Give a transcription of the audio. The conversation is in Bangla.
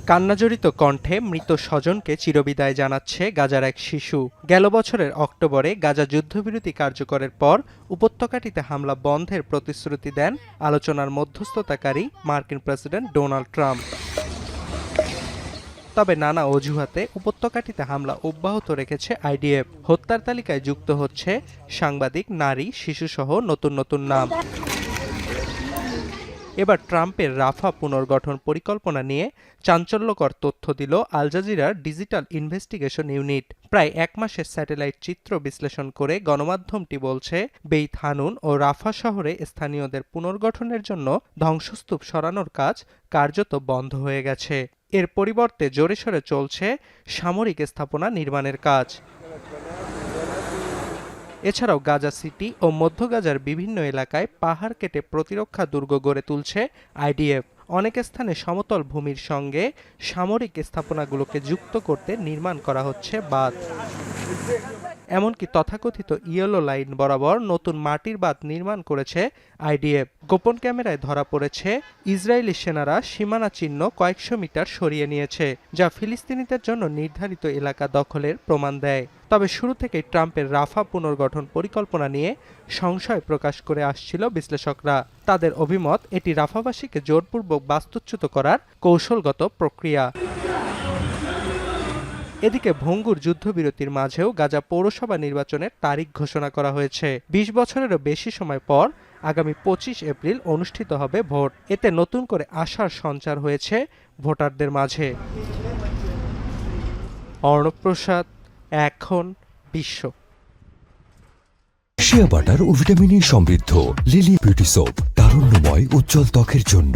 কান্নাজড়িত কণ্ঠে মৃত স্বজনকে চিরবিদায় জানাচ্ছে গাজার এক শিশু। গেল বছরের অক্টোবরে গাজা যুদ্ধবিরতি কার্যকরের পর উপত্যকাটিতে হামলা বন্ধের প্রতিশ্রুতি দেন আলোচনার মধ্যস্থতাকারী মার্কিন প্রেসিডেন্ট ডোনাল্ড ট্রাম্প। তবে নানা অজুহাতে উপত্যকাটিতে হামলা অব্যাহত রেখেছে আইডিএফ। হত্যার তালিকায় যুক্ত হচ্ছে সাংবাদিক, নারী, শিশুসহ নতুন নতুন নাম। এবার ট্রাম্পের রাফা পুনর্গঠন পরিকল্পনা নিয়ে চাঞ্চল্যকর তথ্য দিল আল জাজিরার ডিজিটাল ইনভেস্টিগেশন ইউনিট। প্রায় এক মাসের স্যাটেলাইট চিত্র বিশ্লেষণ করে গণমাধ্যমটি বলছে, বেইত হানুন ও রাফা শহরে স্থানীয়দের পুনর্গঠনের জন্য ধ্বংসস্তূপ সরানোর কাজ কার্যত বন্ধ হয়ে গেছে। এর পরিবর্তে জোরেশোরে চলছে সামরিক স্থাপনা নির্মাণের কাজ। এছাড়াও গাজা সিটি ও মধ্য গাজার বিভিন্ন এলাকায় পাহাড় কেটে প্রতিরক্ষা দুর্গ গড়ে তুলছে আইডিএফ। অনেক স্থানে সমতল ভূমির সঙ্গে সামরিক স্থাপনাগুলোকে যুক্ত করতে নির্মাণ করা হচ্ছে বাঁধ। এমনকি তথাকথিত ইয়েলো লাইন বরাবর নতুন মাটির বাঁধ নির্মাণ করেছে আইডিএফ। গোপন ক্যামেরায় ধরা পড়েছে ইসরায়েলি সেনারা সীমানা চিহ্ন কয়েকশো মিটার সরিয়ে নিয়েছে, যা ফিলিস্তিনিদের জন্য নির্ধারিত এলাকা দখলের প্রমাণ দেয়। তবে শুরু থেকেই ট্রাম্পের রাফা পুনর্গঠন পরিকল্পনা নিয়ে সংশয় প্রকাশ করে আসছিল বিশ্লেষকরা। তাদের অভিমত, এটি রাফাবাসীকে জোরপূর্বক বাস্তুচ্যুত করার কৌশলগত প্রক্রিয়া। এদিকে ভঙ্গুর যুদ্ধবিরতির মাঝেও গাজা পৌরসভা নির্বাচনের তারিখ ঘোষণা করা হয়েছে। ২০ বছরেরও বেশি সময় পর আগামী ২৫ এপ্রিল অনুষ্ঠিত হবে ভোট। এতে নতুন করে আশার সঞ্চার হয়েছে ভোটারদের মাঝে। অর্ণব প্রসাদ, এখন বিশ্ব। শিয়া বাটার ও ভিটামিন ই সমৃদ্ধ লিলি বিউটি সোপ, তারুণ্যময় উজ্জ্বল ত্বকের জন্য।